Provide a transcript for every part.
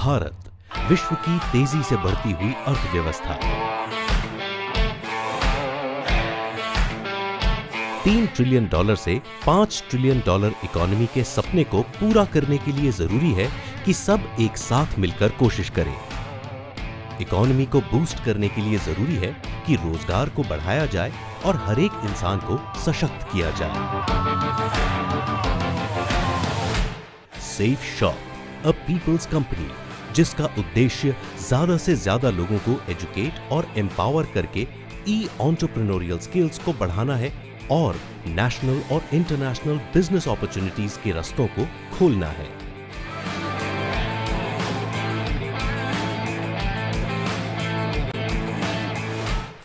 भारत, विश्व की तेजी से बढ़ती हुई अर्थव्यवस्था। 3 ट्रिलियन डॉलर से 5 ट्रिलियन डॉलर इकोनॉमी के सपने को पूरा करने के लिए जरूरी है कि सब एक साथ मिलकर कोशिश करें। इकोनॉमी को बूस्ट करने के लिए जरूरी है कि रोजगार को बढ़ाया जाए और हर एक इंसान को सशक्त किया जाए। Safe shop, a people's company, जिसका उद्देश्य ज्यादा से ज्यादा लोगों को एजुकेट और एम्पावर करके एंटरप्रेन्योरियल स्किल्स को बढ़ाना है और नेशनल और इंटरनेशनल बिजनेस अपॉर्चुनिटीज के रास्तों को खोलना है।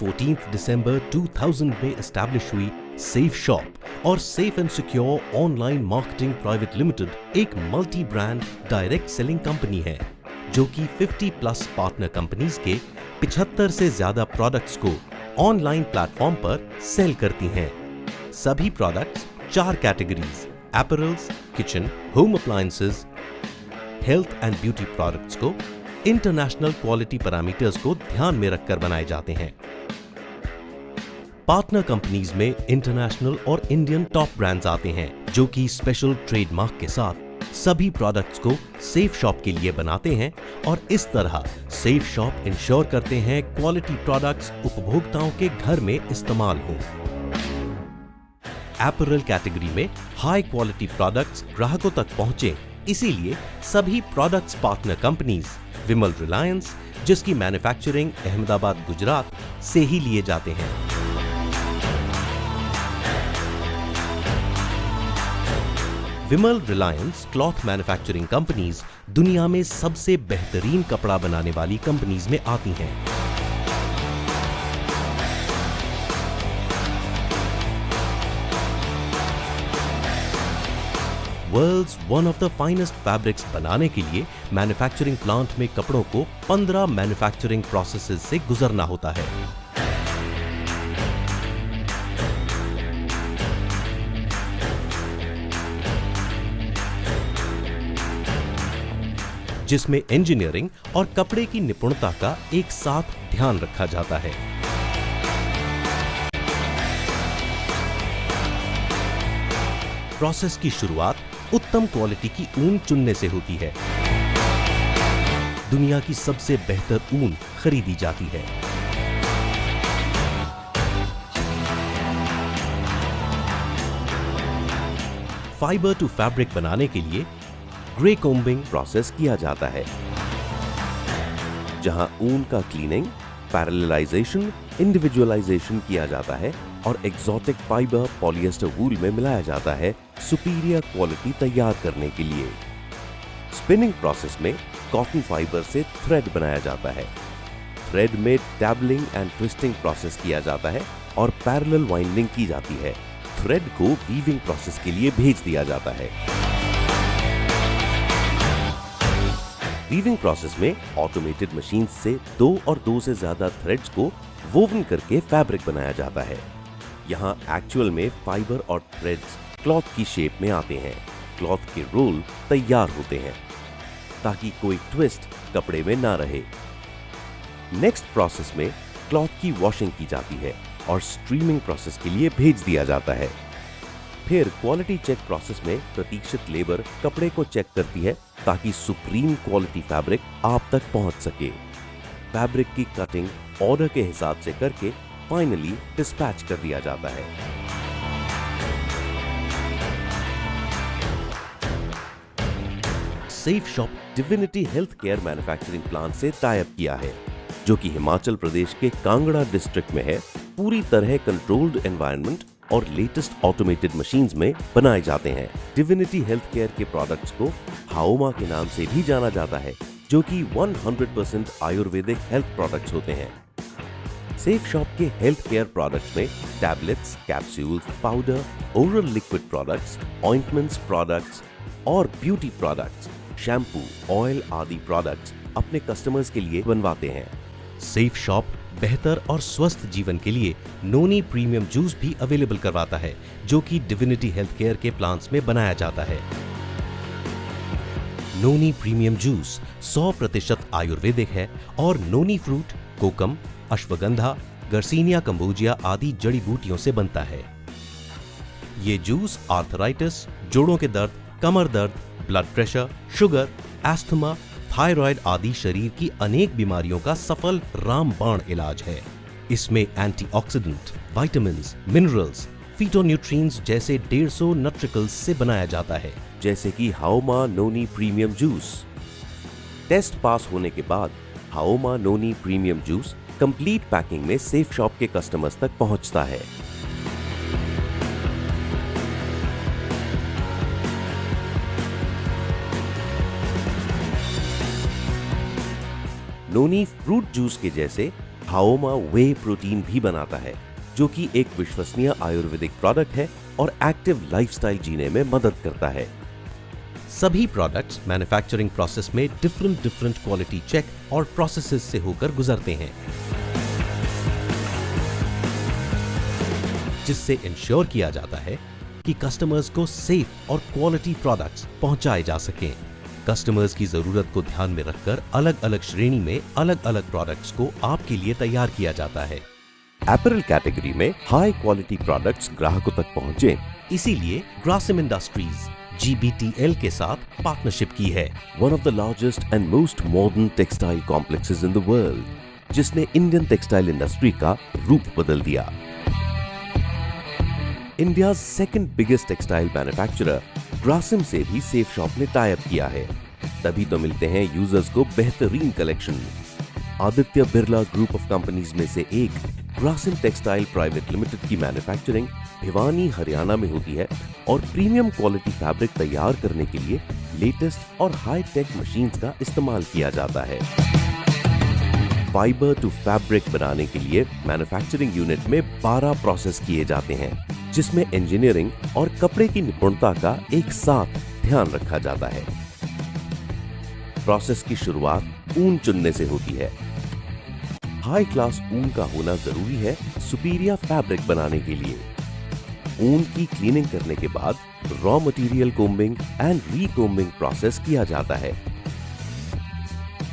14 दिसंबर 2000 में एस्टैब्लिश हुई सेफ शॉप और safe and secure online marketing private limited एक multi brand direct selling company है जो कि 50+ पार्टनर कंपनीज के 75 से ज्यादा प्रोडक्ट्स को ऑनलाइन प्लेटफॉर्म पर सेल करती हैं। सभी products 4 categories apparels, kitchen, home appliances, health and beauty products को इंटरनेशनल क्वालिटी पैरामीटर्स को ध्यान में रखकर बनाए जाते हैं। पार्टनर कंपनीज में इंटरनेशनल और इंडियन टॉप ब्रांड्स आते हैं जो कि स्पेशल ट्रेडमार्क के साथ सभी प्रोडक्ट्स को सेफ शॉप के लिए बनाते हैं और इस तरह सेफ शॉप इंश्योर करते हैं क्वालिटी प्रोडक्ट्स उपभोक्ताओं के घर में इस्तेमाल हों। अपैरल कैटेगरी में हाई क्वालिटी प्रोडक्ट्स ग्राहकों तक पहुंचे, इसीलिए सभी प्रोडक्ट्स पार्टनर कंपनीज विमल रिलायंस, जिसकी मैन्युफैक्चरिंग अहमदाबाद गुजरात से ही लिए जाते हैं। विमल रिलायंस क्लॉथ मैन्युफैक्चरिंग कंपनीज दुनिया में सबसे बेहतरीन कपड़ा बनाने वाली कंपनीज में आती हैं। World's one of the finest fabrics बनाने के लिए मैन्युफैक्चरिंग प्लांट में कपड़ों को 15 मैन्युफैक्चरिंग प्रोसेसेस से गुजरना होता है। जिसमें इंजीनियरिंग और कपड़े की निपुणता का एक साथ ध्यान रखा जाता है। प्रोसेस की शुरुआत उत्तम क्वालिटी की ऊन चुनने से होती है। दुनिया की सबसे बेहतर ऊन खरीदी जाती है। फाइबर टू फैब्रिक बनाने के लिए ग्रे कोम्बिंग प्रोसेस किया जाता है, जहां ऊन का क्लीनिंग, पैरेललाइजेशन, इंडिविजुअलाइजेशन किया जाता है और एक्सोटिक फाइबर पॉलिएस्टर वूल में मिलाया जाता है सुपीरियर क्वालिटी तैयार करने के लिए। स्पिनिंग प्रोसेस में कॉटन फाइबर से थ्रेड बनाया जाता है। थ्रेड में डैबलिंग एंड ट्विस्टिंग प्रोसेस किया जाता है और पैरेलल वाइंडिंग की जाती है। थ्रेड को वीविंग प्रोसेस के लिए भेज दिया जाता है। वीविंग प्रोसेस में ऑटोमेटेड मशीन से 2 और 2 से ज्यादा थ्रेड्स को वोवन करके फैब्रिक बनाया जाता है। यहाँ एक्चुअल में फाइबर और थ्रेड्स क्लॉथ की शेप में आते हैं। क्लॉथ के रोल तैयार होते हैं ताकि कोई ट्विस्ट कपड़े में ना रहे। नेक्स्ट प्रोसेस में क्लॉथ की वॉशिंग की जाती है और स्ट्रीमिंग प्रोसेस के लिए भेज दिया जाता है। फिर क्वालिटी चेक प्रोसेस में प्रतीक्षित लेबर कपड़े को चेक करती है ताकि सुप्रीम क्वालिटी फैब्रिक आप तक पहुंच सके। फैब्रिक की कटिंग ऑर्डर के हिसाब से करके फाइनली डिस्पैच कर दिया जाता है। Safe shop divinity health care manufacturing plant से टाई अप किया है, जो कि हिमाचल प्रदेश के कांगड़ा डिस्ट्रिक्ट में है। पूरी तरह कंट्रोल्ड एनवायरनमेंट और लेटेस्ट ऑटोमेटेड मशीन्स में बनाए जाते हैं। डिविनिटी हेल्थ केयर के प्रोडक्ट्स को हाओमा के नाम से भी जाना जाता है, जो कि 100% आयुर्वेदिक हेल्थ प्रोडक्ट्स होते हैं। सेफ शॉप के हेल्थ केयर प्रोडक्ट्स में tablets, capsules, powder, oral liquid products, ointments products और ब्यूटी प्रोडक्ट्स, शैम्पू, ऑयल आदि प्रोडक्ट्स अपने कस्टमर्स के लिए बनवाते हैं। सेफ शॉप बेहतर और स्वस्थ जीवन के लिए नोनी प्रीमियम जूस भी अवेलेबल करवाता है, जो कि डिविनिटी हेल्थ केयर के प्लांट्स में बनाया जाता है। नोनी प्रीमियम जूस 100% आयुर्वेदिक है और नोनी फ्रूट, कोकम, अश्वगंधा, गर्सिनिया कंबोजिया आदि जड़ी बूटियों से बनता है। ये जूस आर्थराइटिस, जोड़ों के दर्द, कमर दर्द, blood pressure, sugar, asthma, thyroid आदि शरीर की अनेक बीमारियों का सफल रामबाण इलाज है। इसमें एंटीऑक्सीडेंट, विटामिन्स, मिनरल्स, फिटोन्यूट्रिएंट्स जैसे 150 न्यूट्रिकल्स से बनाया जाता है। जैसे कि हाओमा नोनी प्रीमियम जूस। टेस्ट पास होने के बाद हाओमा नोनी प्रीमियम जूस कंप्लीट पैकिंग में सेफ शॉप के कस्टमर्स तक पहुंचता है। नोनी फ्रूट जूस के जैसे हाओमा वे प्रोटीन भी बनाता है, जो कि एक विश्वसनीय आयुर्वेदिक प्रोडक्ट है और एक्टिव लाइफस्टाइल जीने में मदद करता है। सभी प्रोडक्ट्स मैन्युफैक्चरिंग प्रोसेस में डिफरेंट क्वालिटी चेक और प्रोसेसेस से होकर गुजरते हैं, जिससे इंश्योर किया जाता है कि कस्टमर्स को सेफ और क्वालिटी प्रोडक्ट्स पहुंचाए जा सकें। कस्टमर्स की जरूरत को ध्यान में रखकर अलग अलग श्रेणी में अलग अलग प्रोडक्ट्स को आपके लिए तैयार किया जाता है। अपैरल कैटेगरी में हाई क्वालिटी प्रोडक्ट्स ग्राहकों तक पहुंचे, इसीलिए ग्रासिम इंडस्ट्रीज GBTL के साथ पार्टनरशिप की है। One of the largest and most modern textile complexes in the world, जिसने इंडियन टेक्सटाइल इंडस्ट्री का रूप बदल दिया। India second biggest textile manufacturer Grasim से भी सेफ शॉप ने टाई अप किया है, तभी तो मिलते हैं यूजर्स को बेहतरीन collection. Aditya Birla group of companies में से एक ग्रासिम टेक्सटाइल प्राइवेट लिमिटेड की मैन्युफैक्चरिंग भिवानी, हरियाणा में होती है और प्रीमियम क्वालिटी फैब्रिक तैयार करने के लिए लेटेस्ट और हाई टेक मशीन्स का इस्तेमाल किया जाता है। फाइबर टू फैब्रिक बनाने के लिए मैन्युफैक्चरिंग यूनिट में 12 प्रोसेस किए जाते हैं, जिसमें इंजीनियरिंग और कपड़े की निपुणता का एक साथ ध्यान रखा जाता है। प्रोसेस की शुरुआत ऊन चुनने से होती है। हाई क्लास ऊन का होना जरूरी है सुपीरियर फैब्रिक बनाने के लिए। ऊन की क्लीनिंग करने के बाद raw material combing and recombing process किया जाता है,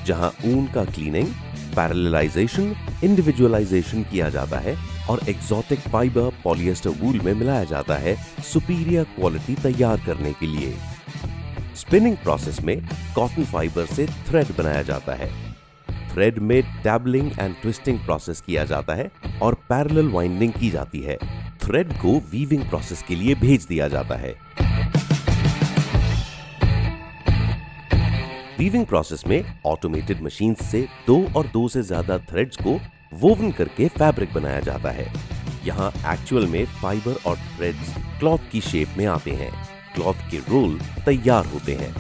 जहां ऊन का क्लीनिंग, पैरेललाइजेशन, इंडिविजुअलाइजेशन किया जाता है और एक्सोटिक फाइबर पॉलिएस्टर वूल में मिलाया जाता है सुपीरियर क्वालिटी तैयार करने के लिए। स्पिनिंग प्रोसेस में कॉटन फाइबर से थ्रेड बनाया जाता है। थ्रेड में डैबलिंग एंड ट्विस्टिंग प्रोसेस किया जाता है और पैरेलल वाइंडिंग की जाती है। थ्रेड को वीविंग प्रोसेस के लिए भेज दिया जाता है। वीविंग प्रोसेस में ऑटोमेटेड मशीन से 2 और 2 से ज्यादा थ्रेड्स को वोवन करके फैब्रिक बनाया जाता है। यहाँ एक्चुअल में फाइबर और थ्रेड्स क्लॉथ की शेप में आते हैं। क्लॉथ के रोल तैयार होते हैं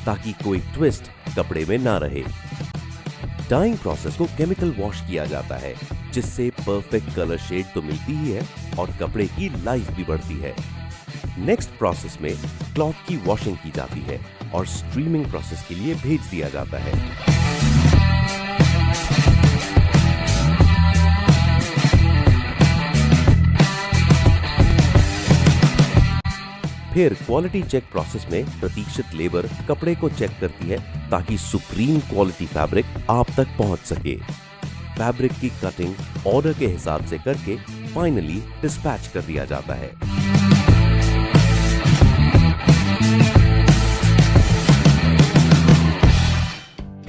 ताकि कोई ट्विस्ट कपड़े में ना रहे। डाइंग प्रोसेस को केमिकल वॉश किया जाता है, जिससे परफेक्ट कलर शेड तो मिलती ही है और कपड़े की लाइफ भी बढ़ती है। नेक्स्ट प्रोसेस में क्लॉथ की वॉशिंग की जाती है और स्ट्रीमिंग प्रोसेस के लिए भेज दिया जाता है। फिर क्वालिटी चेक प्रोसेस में प्रतीक्षित लेबर कपड़े को चेक करती है ताकि सुप्रीम क्वालिटी फैब्रिक आप तक पहुंच सके। फैब्रिक की कटिंग ऑर्डर के हिसाब से करके फाइनली डिस्पैच कर दिया जाता है।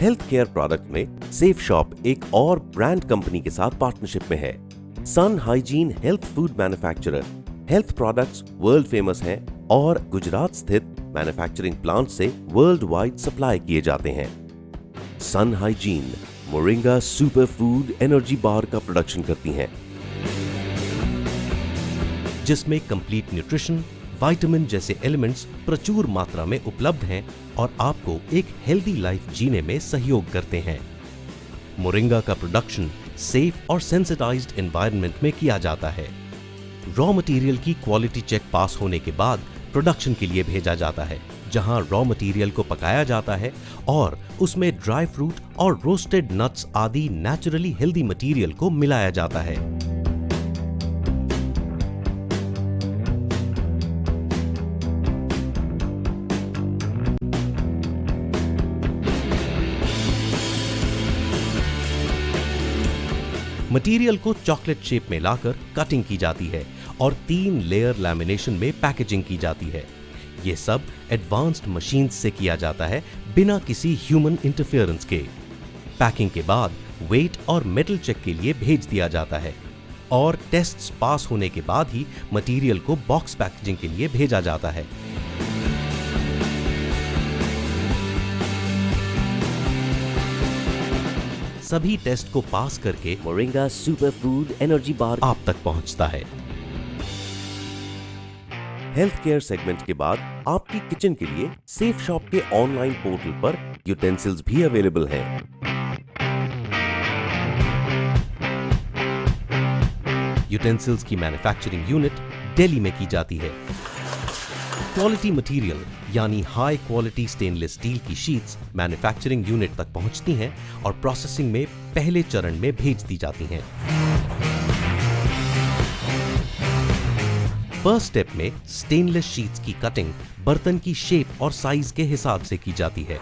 हेल्थ केयर प्रोडक्ट में सेफ शॉप एक और ब्रांड कंपनी के साथ पार्टनरशिप में है। Sun Hygiene health food manufacturer health products world famous हैं और गुजरात स्थित मैन्युफैक्चरिंग प्लांट से वर्ल्ड वाइड सप्लाई किए जाते हैं। Sun Hygiene moringa super food energy bar का प्रोडक्शन करती हैं, जिसमें कंप्लीट न्यूट्रिशन, विटामिन जैसे एलिमेंट्स प्रचुर मात्रा में उपलब्ध हैं और आपको एक हेल्दी लाइफ जीने में सहयोग करते हैं। मोरिंगा का प्रोडक्शन सेफ और सेंसिटाइज्ड एनवायरनमेंट में किया जाता है। रॉ मटेरियल की क्वालिटी चेक पास होने के बाद प्रोडक्शन के लिए भेजा जाता है, जहां रॉ मटेरियल को पकाया जाता है और उसमें ड्राई फ्रूट और रोस्टेड नट्स आदि नेचुरली हेल्दी मटेरियल को मिलाया जाता है। मटेरियल को चॉकलेट शेप में लाकर कटिंग की जाती है और 3 लेयर लैमिनेशन में पैकेजिंग की जाती है। यह सब एडवांस्ड मशीन्स से किया जाता है बिना किसी ह्यूमन इंटरफेरेंस के। पैकिंग के बाद वेट और मेटल चेक के लिए भेज दिया जाता है और टेस्ट्स पास होने के बाद ही मटेरियल को बॉक्स पैकेजिंग के लिए भेजा जाता है। सभी टेस्ट को पास करके मोरिंगा सुपर फूड एनर्जी बार आप तक पहुंचता है। हेल्थ केयर सेगमेंट के बाद आपकी किचन के लिए सेफ शॉप के ऑनलाइन पोर्टल पर यूटेंसिल्स भी अवेलेबल हैं। यूटेंसिल्स की मैन्युफैक्चरिंग यूनिट दिल्ली में की जाती है। क्वालिटी मटेरियल यानी हाई क्वालिटी स्टेनलेस स्टील की शीट्स मैन्युफैक्चरिंग यूनिट तक पहुंचती हैं और प्रोसेसिंग में पहले चरण में भेज दी जाती हैं। फर्स्ट स्टेप में स्टेनलेस शीट्स की कटिंग बर्तन की शेप और साइज के हिसाब से की जाती है।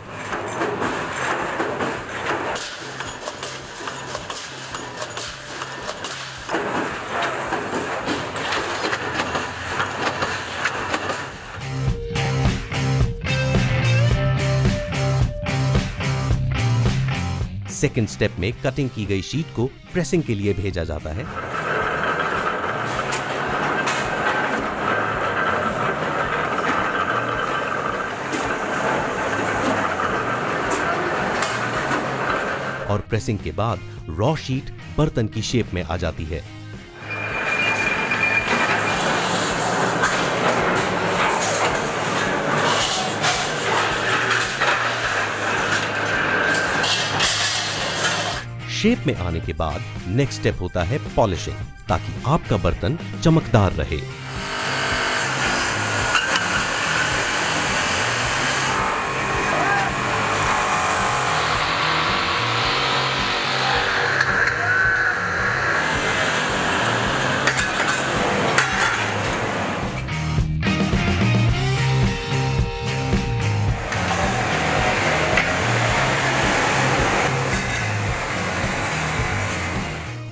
सेकेंड स्टेप में कटिंग की गई शीट को प्रेसिंग के लिए भेजा जाता है। और प्रेसिंग के बाद रॉ शीट बर्तन की शेप में आ जाती है। शेप में आने के बाद नेक्स्ट स्टेप होता है पॉलिशिंग, ताकि आपका बर्तन चमकदार रहे।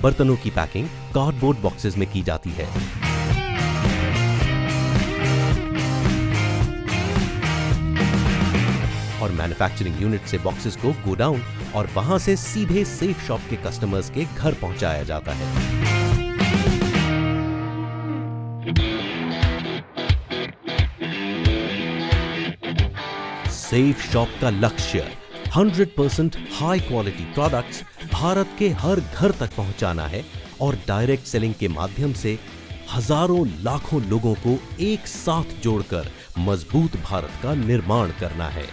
बर्तनों की पैकिंग कार्डबोर्ड बॉक्सेस में की जाती है। और मैन्युफैक्चरिंग यूनिट से बॉक्सेस को गोडाउन और वहां से सीधे सेफ शॉप के कस्टमर्स के घर पहुंचाया जाता है। सेफ शॉप का लक्ष्य 100% हाई क्वालिटी प्रोडक्ट्स भारत के हर घर तक पहुंचाना है और डायरेक्ट सेलिंग के माध्यम से हजारों लाखों लोगों को एक साथ जोड़कर मजबूत भारत का निर्माण करना है।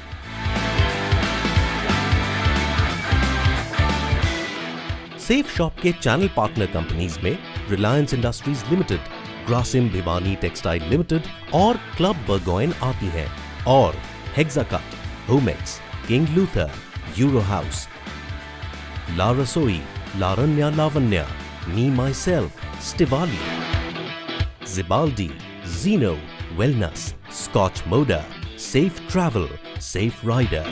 सेफ शॉप के चैनल पार्टनर कंपनीज में Reliance Industries Limited, Grasim Bhiwani Textile Limited और क्लब बर्गोइन आती हैं, और Hexacut, Homex, King Luther, Euro House, La Rasoi, लारन्या Lavanya, me my self, Stivali, जिबाल्डी, Gino, wellness, Scotch Moda, Safe Travel, Safe Rider,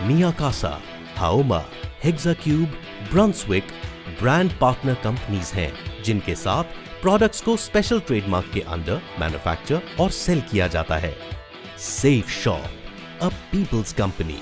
Mia Casa, Haoma, Hexacube, Brunswick brand partner companies हैं, जिनके साथ प्रोडक्ट्स को स्पेशल ट्रेडमार्क के अंडर मैन्युफैक्चर और sale किया जाता है। Safe shop, a people's company.